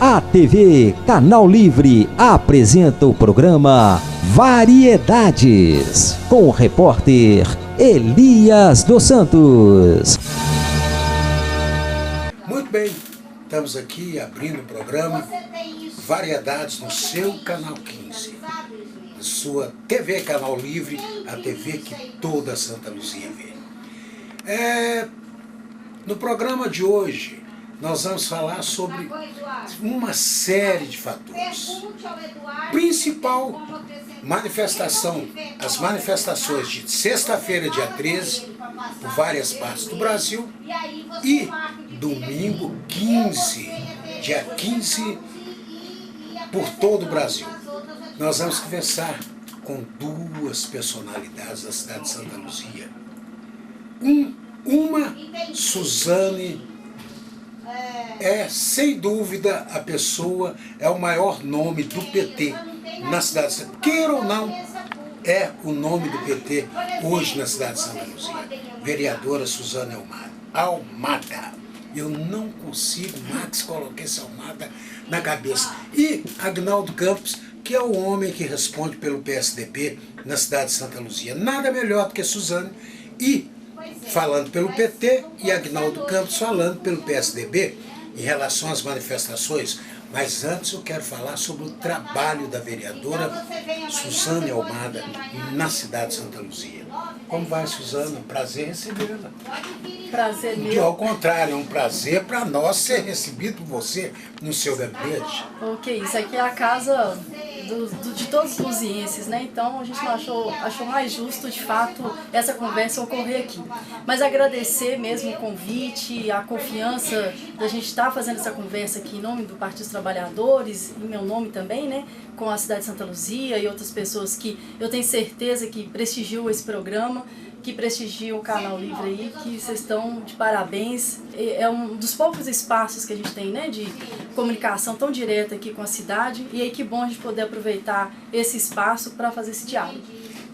A TV Canal Livre apresenta o programa Variedades, com o repórter Elias dos Santos. Muito bem, estamos aqui abrindo o programa Variedades no seu Canal 15, na sua TV Canal Livre, a TV que toda Santa Luzia vê. No programa de hoje, nós vamos falar sobre uma série de fatores. Principal manifestação, as manifestações de sexta-feira, dia 13, por várias partes do Brasil, e domingo 15, dia 15, por todo o Brasil. Nós vamos conversar com duas personalidades da cidade de Santa Luzia. Uma, Suzane, sem dúvida a pessoa, é o maior nome do PT na cidade de Santa Luzia. Queira ou não, é o nome do PT hoje na cidade de Santa Luzia. Vereadora Suzane Almada. Eu não consigo, Max, colocar esse Almada na cabeça. E Agnaldo Campos, que é o homem que responde pelo PSDB na cidade de Santa Luzia. Nada melhor do que Suzane e falando pelo PT e Agnaldo Campos falando pelo PSDB em relação às manifestações. Mas antes eu quero falar sobre o trabalho da vereadora Suzane Almada na cidade de Santa Luzia. Como vai, Suzane? Um prazer recebê-la. Prazer meu. E ao contrário, é um prazer para nós ser recebido por você no seu gabinete. Ok, isso aqui é a casa de todos os luzienses, né? Então a gente não achou mais justo, de fato, essa conversa ocorrer aqui. Mas agradecer mesmo o convite, a confiança da gente estar fazendo essa conversa aqui em nome do Partido dos Trabalhadores, em meu nome também, né? Com a cidade de Santa Luzia e outras pessoas que eu tenho certeza que prestigiam esse programa, que prestigiam o Canal Livre aí, que vocês estão de parabéns. É um dos poucos espaços que a gente tem, né, de comunicação tão direta aqui com a cidade, e aí que bom a gente poder aproveitar esse espaço para fazer esse diálogo.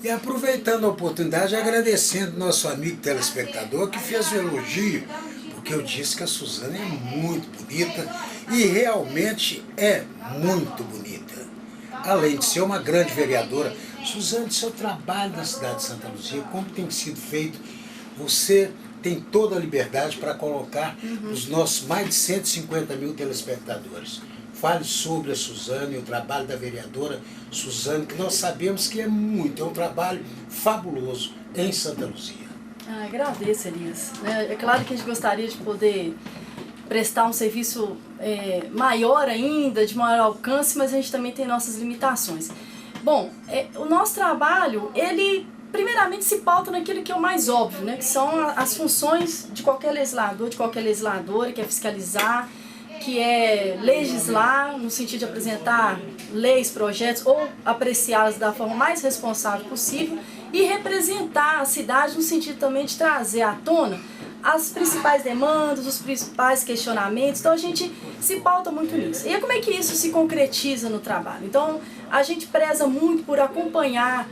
E aproveitando a oportunidade, agradecendo nosso amigo telespectador que fez o elogio, porque eu disse que a Suzane é muito bonita, e realmente é muito bonita. Além de ser uma grande vereadora, Suzane, seu trabalho na cidade de Santa Luzia, como tem sido feito, você tem toda a liberdade para colocar os nossos mais de 150 mil telespectadores. Fale sobre a Suzane, o trabalho da vereadora Suzane, que nós sabemos que é um trabalho fabuloso em Santa Luzia. Agradeço, Elias. É claro que a gente gostaria de poder prestar um serviço maior ainda, de maior alcance, mas a gente também tem nossas limitações. Bom, o nosso trabalho, ele primeiramente se pauta naquilo que é o mais óbvio, né? Que são as funções de qualquer legislador, de qualquer legisladora, que é fiscalizar, que é legislar, no sentido de apresentar leis, projetos, ou apreciá-las da forma mais responsável possível, e representar a cidade no sentido também de trazer à tona as principais demandas, os principais questionamentos. Então a gente se pauta muito nisso. E como é que isso se concretiza no trabalho? Então a gente preza muito por acompanhar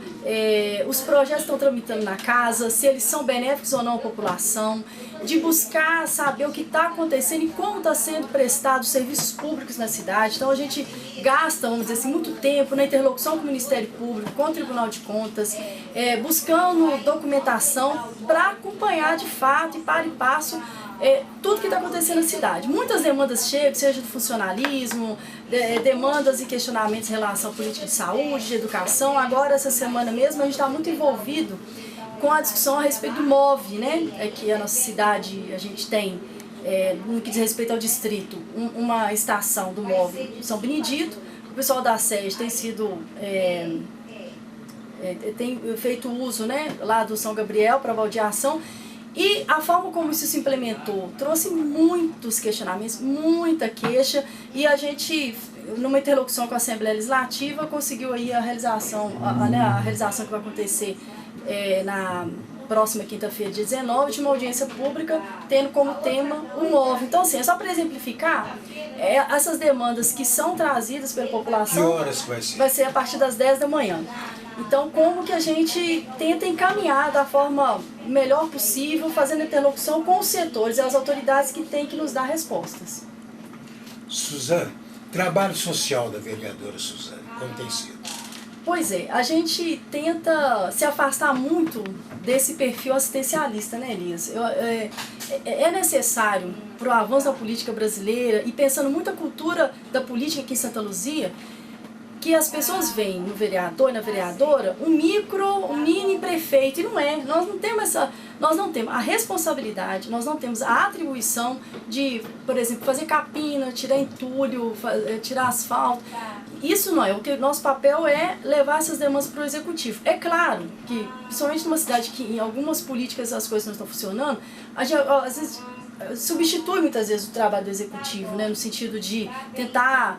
os projetos que estão tramitando na casa, se eles são benéficos ou não à população, de buscar saber o que está acontecendo e como está sendo prestado os serviços públicos na cidade. Então a gente gasta, vamos dizer assim, muito tempo na interlocução com o Ministério Público, com o Tribunal de Contas, buscando documentação para acompanhar de fato e para e passo tudo que está acontecendo na cidade. Muitas demandas chegam, seja do funcionalismo, demandas e questionamentos em relação à política de saúde, de educação. Agora, essa semana mesmo, a gente está muito envolvido com a discussão a respeito do MOVE, né? Aqui a nossa cidade, a gente tem, no que diz respeito ao distrito, uma estação do MOVE São Benedito. O pessoal da SES tem sido... tem feito uso, né, lá do São Gabriel para baldeação. E a forma como isso se implementou trouxe muitos questionamentos, muita queixa, e a gente, numa interlocução com a Assembleia Legislativa, conseguiu aí a realização que vai acontecer na próxima quinta-feira, dia 19, de uma audiência pública, tendo como tema o MOVE. Então, assim, só para exemplificar, essas demandas que são trazidas pela população... Que horas vai ser? Vai ser a partir das 10 da manhã. Então, como que a gente tenta encaminhar da forma melhor possível, fazendo interlocução com os setores e as autoridades que têm que nos dar respostas. Suzane, Trabalho social da vereadora Suzane, como tem sido? Pois é, a gente tenta se afastar muito desse perfil assistencialista, né, Elias? É necessário, para o avanço da política brasileira, e pensando muito a cultura da política aqui em Santa Luzia, que as pessoas veem no vereador e na vereadora um mini prefeito, e não é. Nós não temos a responsabilidade, nós não temos a atribuição de, por exemplo, fazer capina, tirar entulho, tirar asfalto. Isso não é. O que nosso papel é levar essas demandas para o executivo. É claro que, principalmente numa cidade que em algumas políticas as coisas não estão funcionando, às vezes substitui muitas vezes o trabalho do executivo, né, no sentido de tentar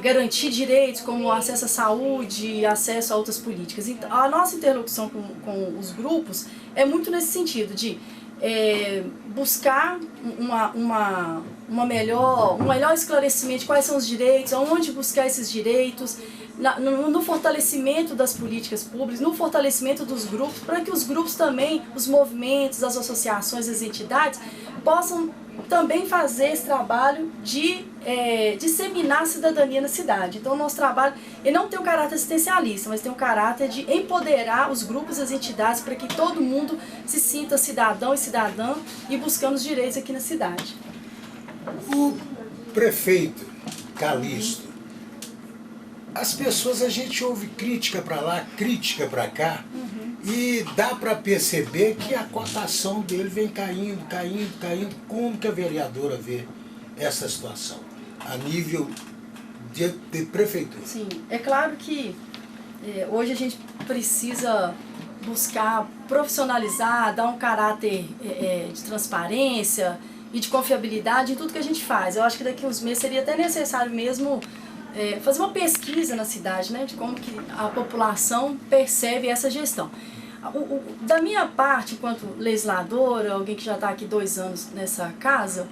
garantir direitos como acesso à saúde, acesso a outras políticas. Então, a nossa interlocução com os grupos é muito nesse sentido de buscar um melhor esclarecimento de quais são os direitos, aonde buscar esses direitos, no fortalecimento das políticas públicas, no fortalecimento dos grupos, para que os grupos também, os movimentos, as associações, as entidades, possam também fazer esse trabalho de disseminar a cidadania na cidade. Então, o nosso trabalho ele não tem um caráter assistencialista, mas tem um caráter de empoderar os grupos e as entidades para que todo mundo se sinta cidadão e cidadã e buscando os direitos aqui na cidade. O prefeito Calixto, as pessoas, a gente ouve crítica para lá, crítica para cá, e dá para perceber que a cotação dele vem caindo. Como que a vereadora vê essa situação a nível de prefeitura? Sim, é claro que hoje a gente precisa buscar profissionalizar, dar um caráter de transparência e de confiabilidade em tudo que a gente faz. Eu acho que daqui a uns meses seria até necessário mesmo fazer uma pesquisa na cidade, né, de como que a população percebe essa gestão. Da minha parte, enquanto legisladora, alguém que já está aqui 2 anos nessa casa,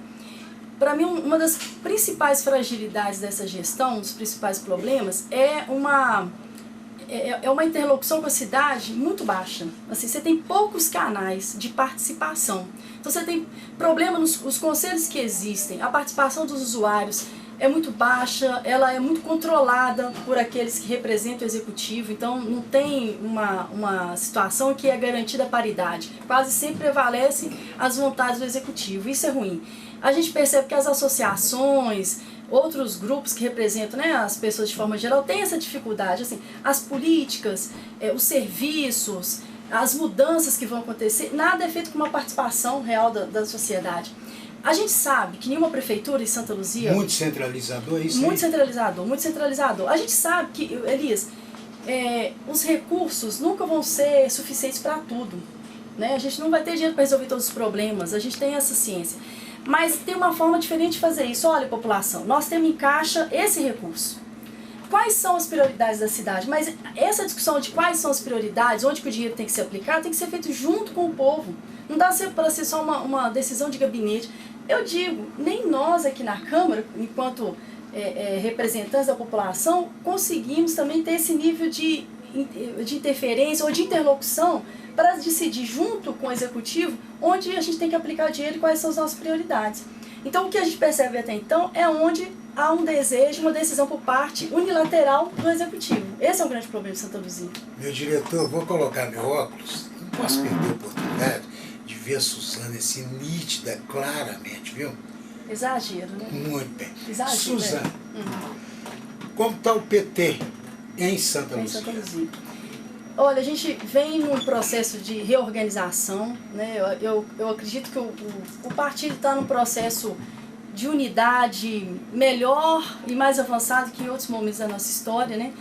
para mim uma das principais fragilidades dessa gestão, um dos principais problemas, é uma interlocução com a cidade muito baixa. Assim, você tem poucos canais de participação. Então você tem problema nos conselhos que existem, a participação dos usuários é muito baixa, ela é muito controlada por aqueles que representam o executivo, então não tem uma situação que é garantida a paridade. Quase sempre prevalecem as vontades do executivo, isso é ruim. A gente percebe que as associações, outros grupos que representam, né, as pessoas de forma geral, têm essa dificuldade. Assim, as políticas, os serviços, as mudanças que vão acontecer, nada é feito com uma participação real da sociedade. A gente sabe que nenhuma prefeitura em Santa Luzia... Muito centralizador, isso muito aí? Muito centralizador. A gente sabe que, Elias, os recursos nunca vão ser suficientes para tudo, né? A gente não vai ter dinheiro para resolver todos os problemas, a gente tem essa ciência. Mas tem uma forma diferente de fazer isso. Olha, população, nós temos em caixa esse recurso. Quais são as prioridades da cidade? Mas essa discussão de quais são as prioridades, onde que o dinheiro tem que ser aplicado, tem que ser feito junto com o povo. Não dá para ser só uma decisão de gabinete. Eu digo, nem nós aqui na Câmara, enquanto representantes da população, conseguimos também ter esse nível de interferência ou de interlocução para decidir junto com o Executivo onde a gente tem que aplicar dinheiro e quais são as nossas prioridades. Então, o que a gente percebe até então é onde há um desejo, uma decisão por parte unilateral do Executivo. Esse é o grande problema de Santa Luzia. Meu diretor, vou colocar meu óculos, não posso perder a oportunidade de ver a Suzane assim, nítida, claramente, viu? Exagero, né? Muito bem. Exagero, Suzane, como está o PT em Santa Luzia? Em Santa Luzia. Olha, a gente vem num processo de reorganização, né? Eu acredito que o partido está num processo de unidade melhor e mais avançado que em outros momentos da nossa história, né?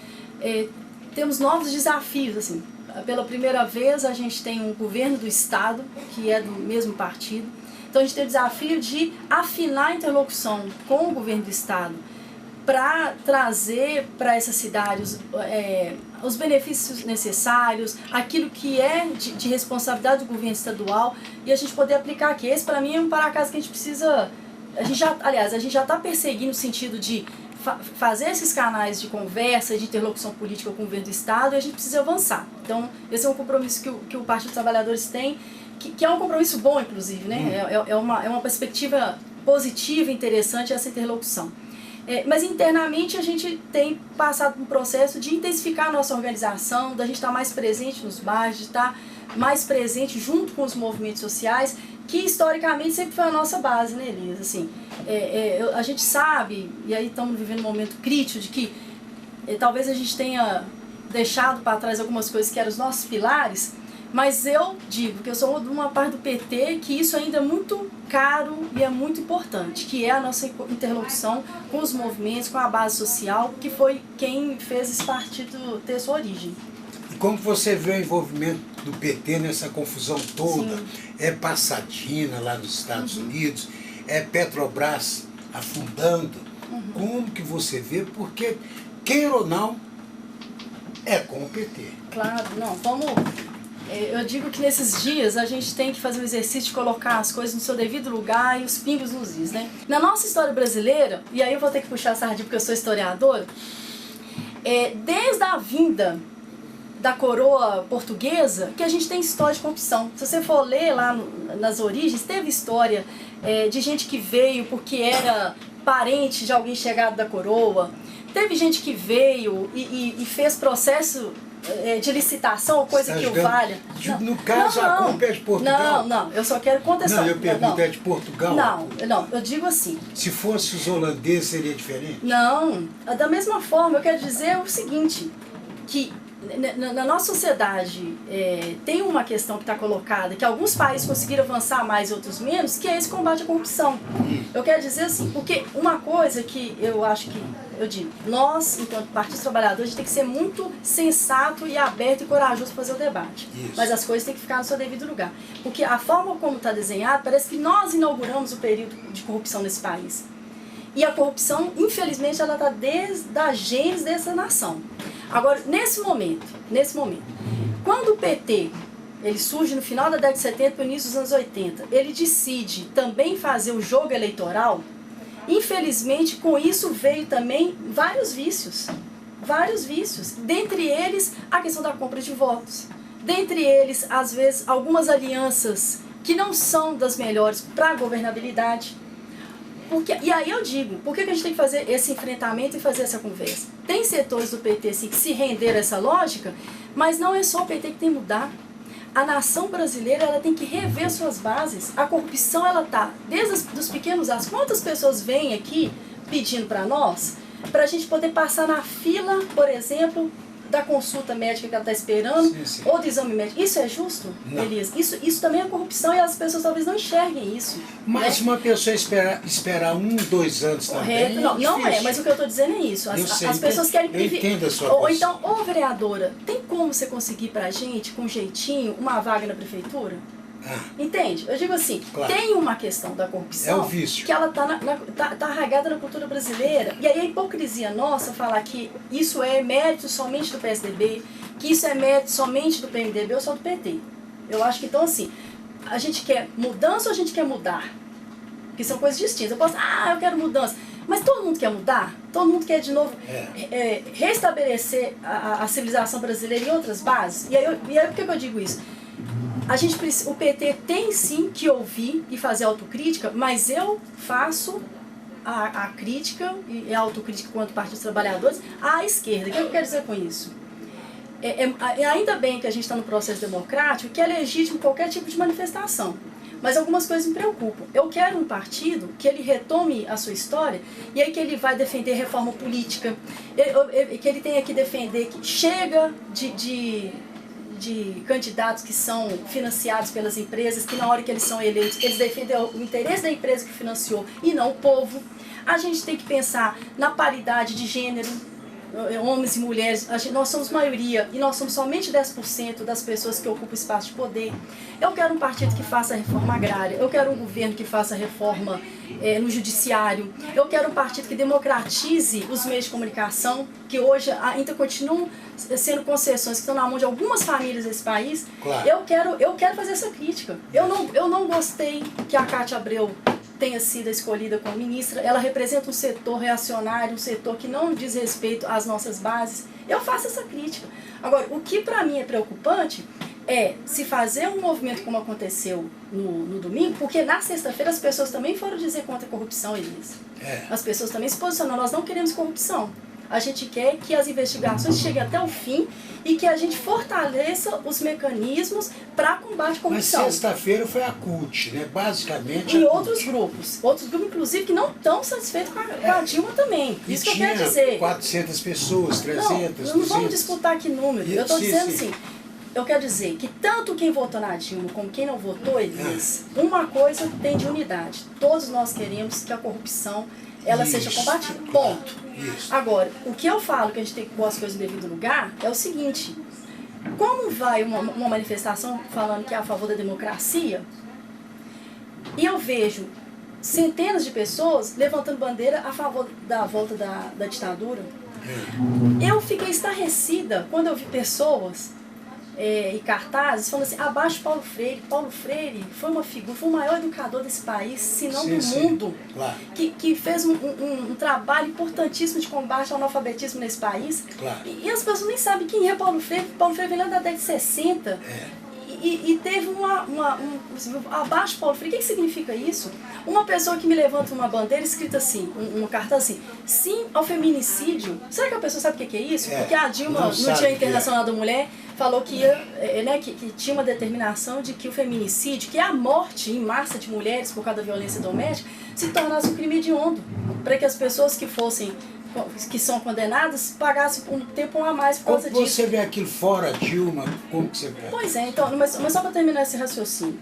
Temos novos desafios, assim. Pela primeira vez a gente tem um governo do Estado, que é do mesmo partido. Então a gente tem o desafio de afinar a interlocução com o governo do Estado para trazer para essa cidade os benefícios necessários, aquilo que é de responsabilidade do governo estadual e a gente poder aplicar aqui. Esse para mim é um para-casa que a gente precisa... a gente já está perseguindo no sentido de fazer esses canais de conversa, de interlocução política com o governo do Estado e a gente precisa avançar. Então, esse é um compromisso que o Partido dos Trabalhadores tem, que é um compromisso bom, inclusive, né? É uma perspectiva positiva e interessante essa interlocução. Mas internamente a gente tem passado por um processo de intensificar a nossa organização, da gente estar mais presente nos bairros, de estar mais presente junto com os movimentos sociais, que historicamente sempre foi a nossa base, né, Elias? Assim, a gente sabe, e aí estamos vivendo um momento crítico de que talvez a gente tenha deixado para trás algumas coisas que eram os nossos pilares, mas eu digo que eu sou de uma parte do PT que isso ainda é muito caro e é muito importante, que é a nossa interlocução com os movimentos, com a base social, que foi quem fez esse partido ter sua origem. E como você vê o envolvimento do PT nessa confusão toda? Sim. É Pasadena lá nos Estados Unidos, é Petrobras afundando. Como que você vê? Porque, queira ou não, é com o PT. Claro, não, vamos... Eu digo que nesses dias a gente tem que fazer o exercício de colocar as coisas no seu devido lugar e os pingos nos is, né? Na nossa história brasileira, e aí eu vou ter que puxar a sardinha porque eu sou historiadora, desde a vinda da coroa portuguesa que a gente tem história de corrupção. Se você for ler lá nas origens, teve história de gente que veio porque era parente de alguém chegado da coroa, teve gente que veio e fez processo de licitação, coisa que o valha. No caso, a culpa é de Portugal? Não, eu só quero contextualizar. Não, eu pergunto, é de Portugal? Não, eu digo assim. Se fosse os holandeses, seria diferente? Não, da mesma forma, eu quero dizer o seguinte, que na nossa sociedade tem uma questão que está colocada, que alguns países conseguiram avançar mais e outros menos, que é esse combate à corrupção. Eu quero dizer assim, porque uma coisa que eu acho que, eu digo, nós, enquanto Partido Trabalhador, a gente tem que ser muito sensato e aberto e corajoso para fazer o debate. Isso. Mas as coisas têm que ficar no seu devido lugar. Porque a forma como está desenhado, parece que nós inauguramos o período de corrupção nesse país. E a corrupção, infelizmente, ela está desde a gênese dessa nação. Agora, nesse momento, quando o PT ele surge no final da década de 70 e no início dos anos 80, ele decide também fazer o jogo eleitoral, infelizmente, com isso veio também vários vícios. Dentre eles, a questão da compra de votos. Dentre eles, às vezes, algumas alianças que não são das melhores para a governabilidade. E aí eu digo, por que a gente tem que fazer esse enfrentamento e fazer essa conversa? Tem setores do PT assim, que se renderam a essa lógica, mas não é só o PT que tem que mudar. A nação brasileira ela tem que rever suas bases. A corrupção ela está desde os pequenos atos. Quantas pessoas vêm aqui pedindo para nós, para a gente poder passar na fila, por exemplo, da consulta médica que ela está esperando, sim. ou do exame médico. Isso é justo, Não. Elias? Isso também é corrupção e as pessoas talvez não enxerguem isso. Mas né? uma pessoa esperar 1, 2 anos também não é, mas o que eu estou dizendo é isso. As pessoas querem... Eu entendo a sua ou posição. então, vereadora, tem como você conseguir pra gente, com jeitinho, uma vaga na prefeitura? Entende? Eu digo assim, Claro. Tem uma questão da corrupção É o vício. que ela tá arraigada na cultura brasileira. E aí a hipocrisia nossa falar que isso é mérito somente do PSDB, que isso é mérito somente do PMDB ou só do PT. Eu acho que então assim, a gente quer mudança ou a gente quer mudar? Que são coisas distintas. Eu posso, eu quero mudança. Mas todo mundo quer mudar? Todo mundo quer de novo restabelecer a civilização brasileira em outras bases? E aí por que eu digo isso? O PT tem sim que ouvir e fazer autocrítica, mas eu faço a crítica e a autocrítica quanto Partido dos Trabalhadores à esquerda. O que eu quero dizer com isso? Ainda bem que a gente está no processo democrático, que é legítimo qualquer tipo de manifestação. Mas algumas coisas me preocupam. Eu quero um partido que ele retome a sua história e aí que ele vai defender reforma política, que ele tenha que defender que chega de candidatos que são financiados pelas empresas, que na hora que eles são eleitos, eles defendem o interesse da empresa que financiou e não o povo. A gente tem que pensar na paridade de gênero, homens e mulheres. Nós somos maioria e nós somos somente 10% das pessoas que ocupam espaço de poder. Eu quero um partido que faça reforma agrária, eu quero um governo que faça reforma no judiciário, eu quero um partido que democratize os meios de comunicação, que hoje ainda continuam sendo concessões que estão na mão de algumas famílias desse país. Claro. Eu quero fazer essa crítica. Eu não gostei que a Cátia Abreu tenha sido escolhida como ministra. Ela representa um setor reacionário, um setor que não diz respeito às nossas bases. Eu faço essa crítica. Agora, o que para mim é preocupante é se fazer um movimento como aconteceu no domingo, porque na sexta-feira as pessoas também foram dizer contra a corrupção, Elias. As pessoas também se posicionaram, nós não queremos corrupção. A gente quer que as investigações cheguem até o fim e que a gente fortaleça os mecanismos para combate à corrupção. Mas sexta-feira foi a CUT, né? Basicamente. E outros grupos, inclusive que não estão satisfeitos com a Dilma também. Isso que eu quero dizer. 400 pessoas, 300, não 200. vamos disputar aqui número. Eu estou dizendo assim, eu quero dizer que tanto quem votou na Dilma como quem não votou, Elias, uma coisa tem de unidade. Todos nós queremos que a corrupção seja combatida. Ponto. Agora, o que eu falo que a gente tem que pôr as coisas no devido lugar é o seguinte: como vai uma manifestação falando que é a favor da democracia e eu vejo centenas de pessoas levantando bandeira a favor da volta da ditadura, eu fiquei estarrecida quando eu vi pessoas e cartazes falando assim, abaixo Paulo Freire. Paulo Freire foi uma figura, foi o maior educador desse país, se não do mundo, claro. que fez um trabalho importantíssimo de combate ao analfabetismo nesse país. Claro. E as pessoas nem sabem quem é Paulo Freire. Paulo Freire veio lá da década de 60. E teve abaixo Paulo Freire. O que significa isso? Uma pessoa que me levanta uma bandeira escrita assim, uma carta assim, sim ao feminicídio. Será que a pessoa sabe o que é isso? Porque a Dilma, no Dia Internacional da Mulher, falou que tinha uma determinação de que o feminicídio, que é a morte em massa de mulheres por causa da violência doméstica, se tornasse um crime hediondo, para que as pessoas que são condenadas pagassem um tempo a mais por causa disso. Como você vê aquilo fora, Dilma, como que você vê? Pois é, então, mas só para terminar esse raciocínio,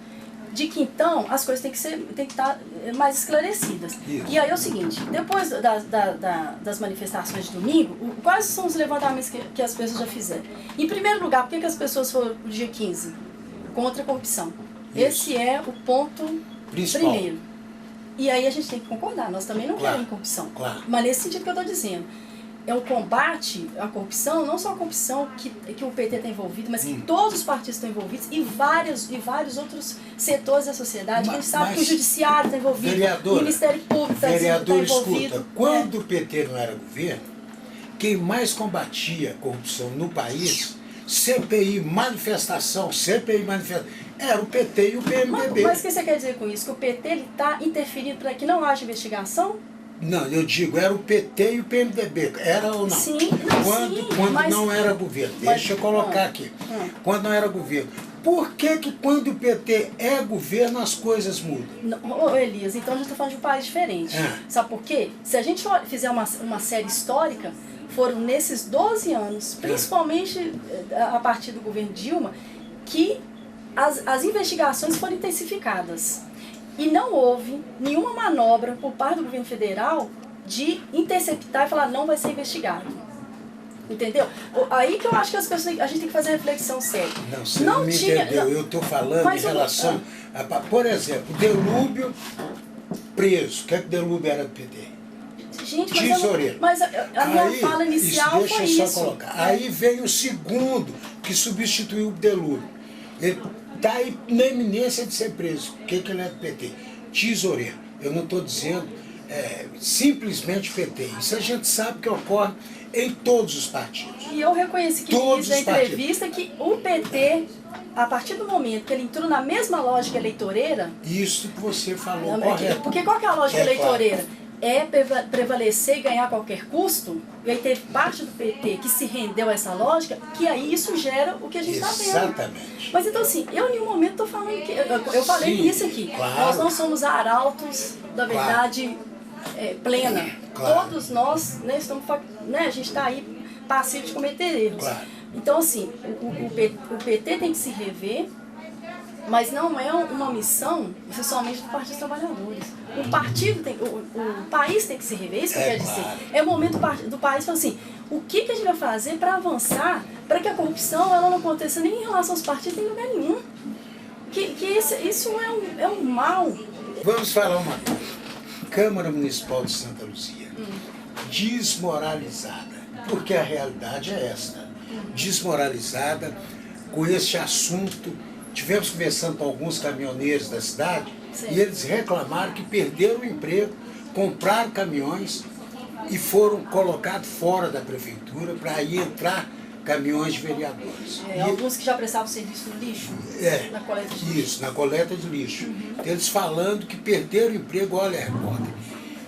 de que então as coisas têm que estar mais esclarecidas. Isso. E aí é o seguinte, depois das manifestações de domingo, quais são os levantamentos que as pessoas já fizeram? Em primeiro lugar, por que as pessoas foram no dia 15? Contra a corrupção. Isso. Esse é o ponto principal. Primeiro. E aí a gente tem que concordar, nós também não queremos corrupção. Claro. Mas nesse sentido que eu estou dizendo, é um combate à corrupção, não só a corrupção que o PT está envolvido, mas que todos os partidos estão envolvidos e vários outros setores da sociedade. A gente sabe que o judiciário está envolvido, o Ministério Público está envolvido. Escuta, quando o PT não era governo, quem mais combatia a corrupção no país, CPI, manifestação, era o PT e o PMDB. Mas o que você quer dizer com isso? Que o PT está interferindo para que não haja investigação? Não, eu digo, era o PT e o PMDB. Era ou não? Sim, quando não era governo. Deixa eu colocar aqui. Quando não era governo. Por que quando o PT é governo as coisas mudam? Ô Elias, então a gente está falando de um país diferente. Sabe por quê? Se a gente fizer uma série histórica, foram nesses 12 anos, principalmente a partir do governo Dilma, que as investigações foram intensificadas. E não houve nenhuma manobra por parte do governo federal de interceptar e falar não vai ser investigado. Entendeu? Aí que eu acho que a gente tem que fazer uma reflexão séria. Não, você não me entendeu. Eu estou falando em relação por exemplo, Delúbio preso. O que é que Delúbio era do PT? Gente, tesoureiro. Mas a minha fala inicial foi isso. Deixa eu só colocar. Aí veio o segundo que substituiu o Delúbio. Ele está aí na iminência de ser preso. O que ele é do PT? Tesoureiro. Eu não estou dizendo simplesmente PT. Isso a gente sabe que ocorre em todos os partidos. E eu reconheci que fiz na entrevista que o PT, a partir do momento que ele entrou na mesma lógica eleitoreira... Isso que você falou, correto. Porque qual que é a lógica eleitoreira? Claro. É prevalecer e ganhar a qualquer custo, e aí teve parte do PT que se rendeu a essa lógica, que aí isso gera o que a gente está vendo. Exatamente. Mas então assim, eu em nenhum momento estou falando que... Eu falei isso aqui. Claro. Nós não somos arautos da verdade plena. Claro. Todos nós estamos... a gente está aí passivo de cometer erros. Claro. Então assim, o PT tem que se rever, mas não é uma missão somente do Partido dos Trabalhadores. O país tem que se rever, isso que eu quero dizer. É o momento do país falar assim, o que a gente vai fazer para avançar, para que a corrupção ela não aconteça nem em relação aos partidos, nem em lugar nenhum. Isso é um mal. Vamos falar uma coisa. Câmara Municipal de Santa Luzia, desmoralizada, porque a realidade é esta. Desmoralizada com este assunto. Tivemos conversando com alguns caminhoneiros da cidade. Sim. E eles reclamaram que perderam o emprego, compraram caminhões e foram colocados fora da prefeitura para aí entrar caminhões de vereadores. Alguns que já prestavam serviço no lixo? Na coleta de lixo. Isso, na coleta de lixo. Eles falando que perderam o emprego, olha, repórter,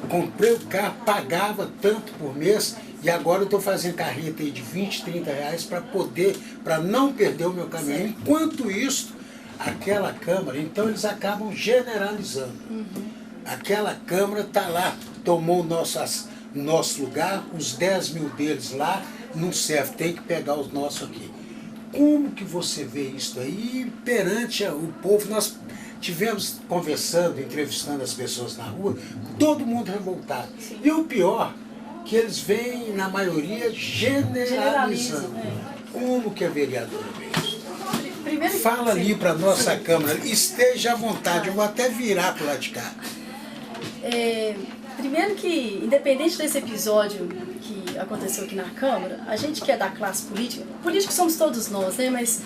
comprei o carro, pagava tanto por mês e agora eu estou fazendo carreta aí de 20, 30 reais para não perder o meu caminhão. Certo. Enquanto isso, aquela Câmara, então eles acabam generalizando. Aquela Câmara está lá, tomou o nosso lugar, os 10 mil deles lá, não serve, tem que pegar os nossos aqui. Como que você vê isso aí perante o povo? Nós tivemos conversando, entrevistando as pessoas na rua, todo mundo revoltado. Sim. E o pior, que eles vêm, na maioria, generalizando. Como que a vereadora vê isso? Primeiro, fala ali para a nossa Câmara, esteja à vontade, eu vou até virar para o lado de cá. Primeiro que, independente desse episódio que aconteceu aqui na Câmara, a gente que é da classe política, políticos somos todos nós, né? Mas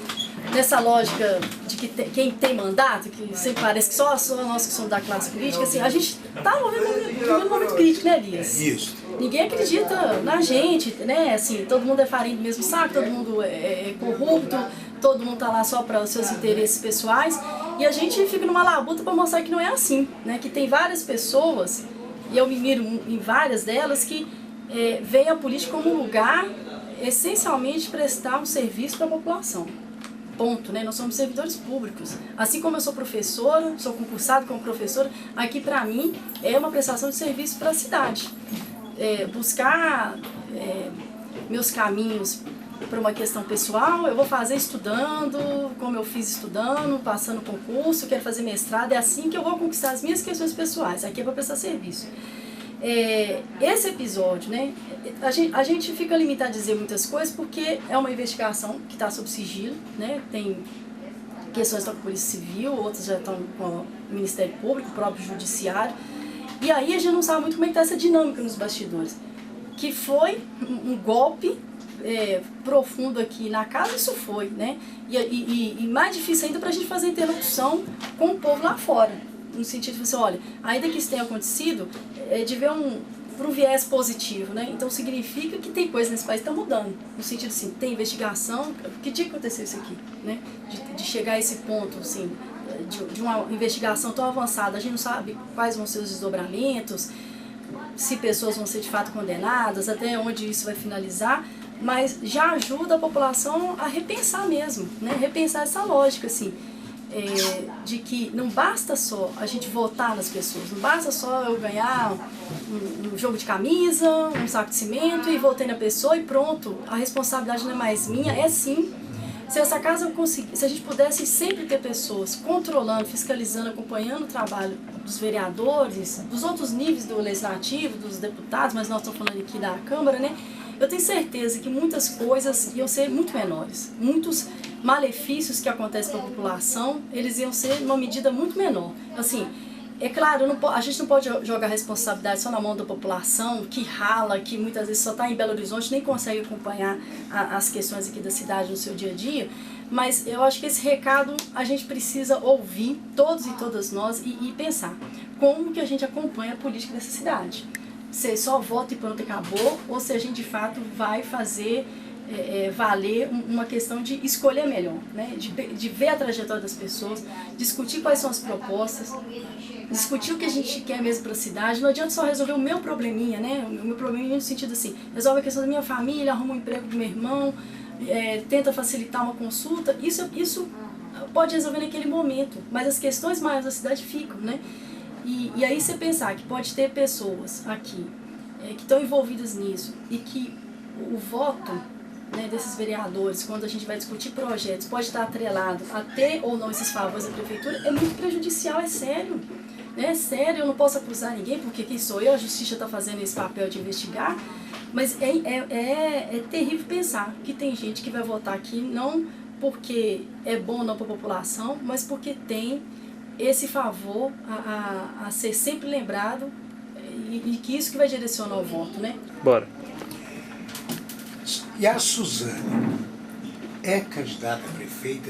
nessa lógica de que quem tem mandato, que sempre parece que só nós que somos da classe política, assim, a gente está vivendo um momento crítico, né, Elias? Isso. Ninguém acredita na gente, né? Assim, todo mundo é farinha do mesmo saco, todo mundo é corrupto, todo mundo está lá só para os seus interesses pessoais, e a gente fica numa labuta para mostrar que não é assim, né? Que tem várias pessoas, e eu me miro em várias delas, que veem a política como um lugar, essencialmente, prestar um serviço para a população. Ponto, né? Nós somos servidores públicos. Assim como eu sou professora, sou concursada como professora, aqui para mim é uma prestação de serviço para a cidade. Buscar meus caminhos para uma questão pessoal, eu vou fazer estudando, como eu fiz estudando, passando concurso, quero fazer mestrado, é assim que eu vou conquistar as minhas questões pessoais, aqui é para prestar serviço. Esse episódio, né, a gente fica limitado a dizer muitas coisas porque é uma investigação que está sob sigilo, né, tem questões estão com a Polícia Civil, outras já estão com o Ministério Público, o próprio Judiciário, e aí a gente não sabe muito como é que está essa dinâmica nos bastidores, que foi um golpe profundo aqui na casa, isso foi, né? E mais difícil ainda para a gente fazer interlocução com o povo lá fora, no sentido de você, olha, ainda que isso tenha acontecido, de ver por um viés positivo, né? Então significa que tem coisas nesse país que estão mudando, no sentido assim, tem investigação, que dia que aconteceu isso aqui, né? De chegar a esse ponto, assim, de uma investigação tão avançada, a gente não sabe quais vão ser os desdobramentos, se pessoas vão ser de fato condenadas, até onde isso vai finalizar, mas já ajuda a população a repensar mesmo, né? Repensar essa lógica, assim, de que não basta só a gente votar nas pessoas, não basta só eu ganhar um jogo de camisa, um saco de cimento e votei na pessoa e pronto, a responsabilidade não é mais minha, é sim. Se essa casa se a gente pudesse sempre ter pessoas controlando, fiscalizando, acompanhando o trabalho dos vereadores, dos outros níveis do legislativo, dos deputados, mas nós estamos falando aqui da Câmara, né? Eu tenho certeza que muitas coisas iam ser muito menores. Muitos malefícios que acontecem com a população, eles iam ser numa medida muito menor. Assim, é claro, a gente não pode jogar a responsabilidade só na mão da população, que rala, que muitas vezes só está em Belo Horizonte, nem consegue acompanhar as questões aqui da cidade no seu dia a dia, mas eu acho que esse recado a gente precisa ouvir, todos e todas nós, e pensar como que a gente acompanha a política dessa cidade. Se só vota e pronto, acabou, ou se a gente de fato vai fazer valer uma questão de escolher melhor, né? De ver a trajetória das pessoas, discutir quais são as propostas, discutir o que a gente quer mesmo para a cidade. Não adianta só resolver o meu probleminha, né? O meu probleminha no sentido assim, resolve a questão da minha família, arruma um emprego do meu irmão, tenta facilitar uma consulta, isso pode resolver naquele momento, mas as questões maiores da cidade ficam, né? E aí você pensar que pode ter pessoas aqui que estão envolvidas nisso e que o voto, né, desses vereadores, quando a gente vai discutir projetos, pode estar atrelado a ter ou não esses favores da prefeitura, é muito prejudicial, é sério. É sério, eu não posso acusar ninguém, porque quem sou eu, a justiça está fazendo esse papel de investigar, mas é terrível pensar que tem gente que vai votar aqui não porque é bom ou não para a população, mas porque tem esse favor a ser sempre lembrado e que isso que vai direcionar o voto, né? Bora. E a Suzana é candidata a prefeita?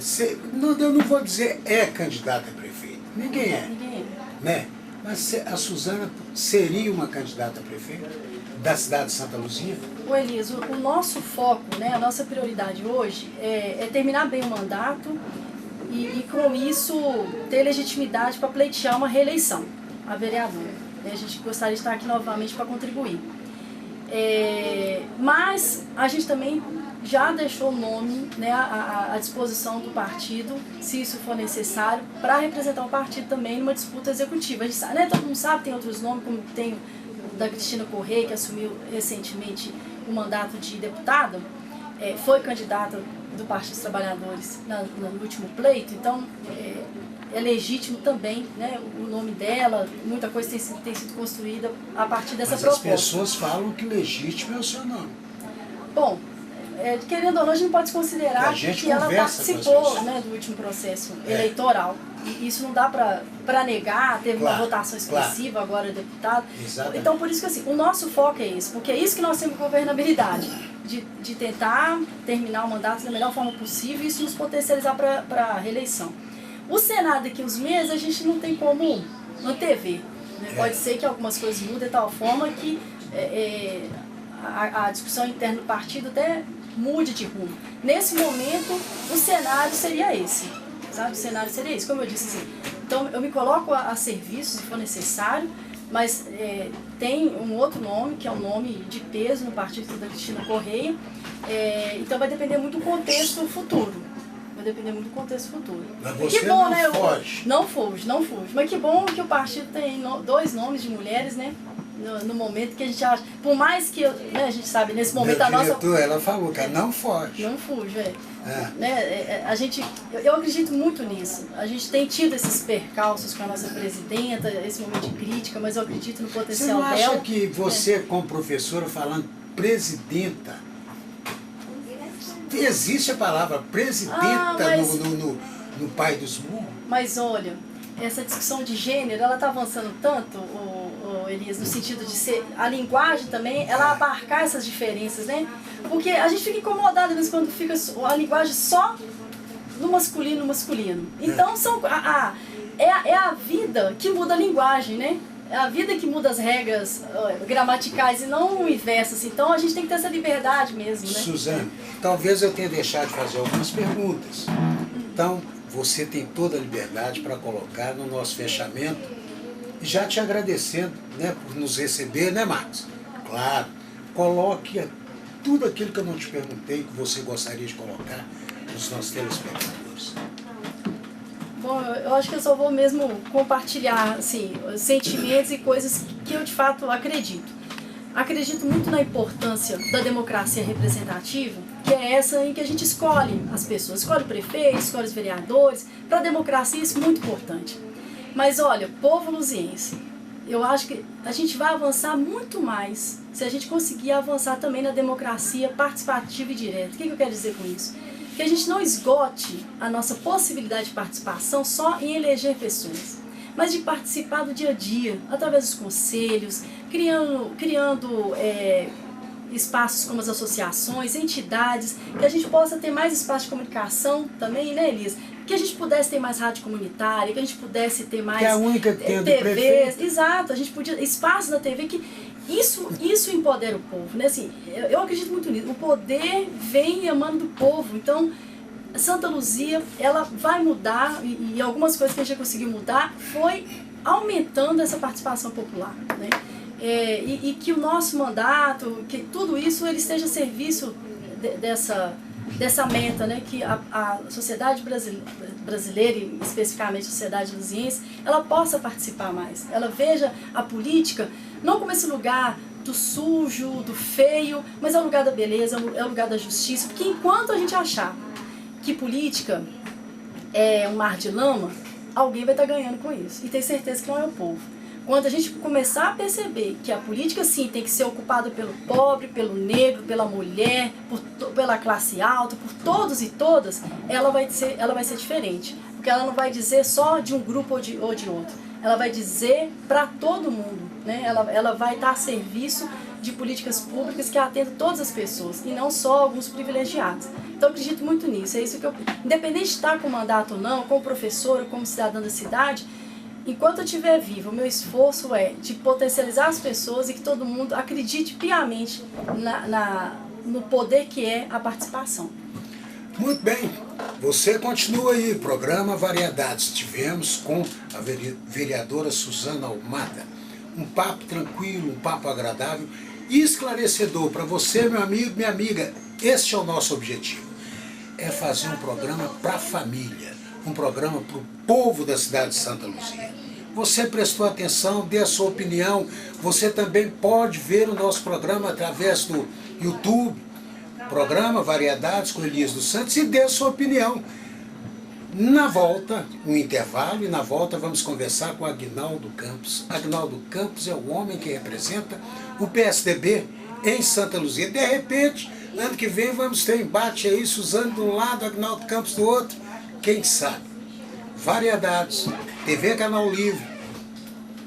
Eu não vou dizer é candidata a prefeita. Ninguém é. Ninguém é. Né? Mas a Suzana seria uma candidata a prefeita? da cidade de Santa Luzia? Ô Elias, o nosso foco, né, a nossa prioridade hoje é terminar bem o mandato e com isso ter legitimidade para pleitear uma reeleição a vereadora. A gente gostaria de estar aqui novamente para contribuir. Mas a gente também já deixou o nome, né, à disposição do partido, se isso for necessário, para representar o partido também numa disputa executiva. A gente sabe, né, todo mundo sabe, tem outros nomes, como tem o da Cristina Correia, que assumiu recentemente o mandato de deputada, foi candidata do Partido dos Trabalhadores no último pleito, então é legítimo também, né, o nome dela, muita coisa tem sido construída a partir dessa proposta. Mas as pessoas falam que legítimo é o seu nome. Bom, querendo ou não, a gente pode considerar que ela participou, né, do último processo eleitoral. E isso não dá para negar, teve uma votação expressiva, agora deputado. Exatamente. Então, por isso que assim, o nosso foco é esse, porque é isso que nós temos governabilidade, de tentar terminar o mandato da melhor forma possível e isso nos potencializar para a reeleição. O Senado, daqui uns meses, a gente não tem como antever. Né? Pode ser que algumas coisas mudem de tal forma que a discussão interna do partido até mude de rumo. Nesse momento, o cenário seria esse. Sabe? O cenário seria esse, como eu disse assim. Então, eu me coloco a serviço, se for necessário, mas tem um outro nome, que é um nome de peso no partido da Cristina Correia. Então, vai depender muito do contexto futuro. Vai depender muito do contexto futuro. Mas você que bom, não né? foge. Não fujo. Mas que bom que o partido tem dois nomes de mulheres, né? No momento que a gente acha, por mais que, né, a gente sabe, nesse momento Meu a nossa... diretor, ela falou que ela não foge. Não fujo, né? Eu acredito muito nisso. A gente tem tido esses percalços com a nossa presidenta, esse momento de crítica, mas eu acredito no potencial dela. Você não acha que você, como professora, falando presidenta, existe a palavra presidenta no Pai dos Morros? Mas olha, essa discussão de gênero, ela está avançando tanto, Elias, no sentido de ser a linguagem também, ela abarcar essas diferenças, né? Porque a gente fica incomodado às vezes quando fica a linguagem só no masculino, Então é a vida que muda a linguagem, né? É a vida que muda as regras gramaticais e não o inverso. Assim. Então a gente tem que ter essa liberdade mesmo, né? Suzane, talvez eu tenha deixado de fazer algumas perguntas. Então, você tem toda a liberdade para colocar no nosso fechamento. E já te agradecendo, né, por nos receber, né, Marcos? Claro, coloque tudo aquilo que eu não te perguntei, que você gostaria de colocar nos nossos telespectadores. Bom, eu acho que eu só vou mesmo compartilhar assim, sentimentos e coisas que eu de fato acredito. Acredito muito na importância da democracia representativa, que é essa em que a gente escolhe as pessoas, escolhe o prefeito, escolhe os vereadores. Para a democracia isso é muito importante. Mas olha, povo luziense, eu acho que a gente vai avançar muito mais se a gente conseguir avançar também na democracia participativa e direta. O que eu quero dizer com isso? Que a gente não esgote a nossa possibilidade de participação só em eleger pessoas, mas de participar do dia a dia, através dos conselhos, criando espaços como as associações, entidades, que a gente possa ter mais espaço de comunicação também, né, Elisa? Que a gente pudesse ter mais rádio comunitária, que a gente pudesse ter mais que é a única que tem TVs, exato, a gente podia, espaços na TV que isso empodera o povo, né? Assim, eu acredito muito nisso. O poder vem emana do povo. Então, Santa Luzia, ela vai mudar e algumas coisas que a gente já conseguiu mudar foi aumentando essa participação popular, né? E que o nosso mandato, que tudo isso ele esteja a serviço dessa meta, né? Que a sociedade brasileira, e especificamente a sociedade luziense, ela possa participar mais. Ela veja a política não como esse lugar do sujo, do feio, mas é o lugar da beleza, é o lugar da justiça. Porque enquanto a gente achar que política é um mar de lama, alguém vai estar ganhando com isso. E tenho certeza que não é o povo. Quando a gente começar a perceber que a política, sim, tem que ser ocupada pelo pobre, pelo negro, pela mulher, pela classe alta, por todos e todas, ela vai ser diferente. Porque ela não vai dizer só de um grupo ou de outro. Ela vai dizer para todo mundo, né? Ela vai estar a serviço de políticas públicas que atendam todas as pessoas e não só alguns privilegiados. Então eu acredito muito nisso. É isso que independente de estar com mandato ou não, como professora, como cidadã da cidade, enquanto eu estiver vivo, o meu esforço é de potencializar as pessoas e que todo mundo acredite piamente no poder que é a participação. Muito bem, você continua aí, programa Variedades. Tivemos com a vereadora Suzana Almada um papo tranquilo, um papo agradável e esclarecedor para você, meu amigo, minha amiga. Este é o nosso objetivo, é fazer um programa para a família, um programa para o povo da cidade de Santa Luzia. Você prestou atenção, dê a sua opinião, você também pode ver o nosso programa através do YouTube, programa Variedades com Elias dos Santos, e dê a sua opinião. Na volta, um intervalo, e na volta vamos conversar com Agnaldo Campos. Agnaldo Campos é o homem que representa o PSDB em Santa Luzia. De repente, ano que vem vamos ter embate aí, Suzano de um lado, Agnaldo Campos do outro, quem sabe. Variedades, TV Canal Livre,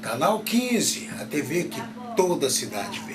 Canal 15, a TV que toda a cidade vê.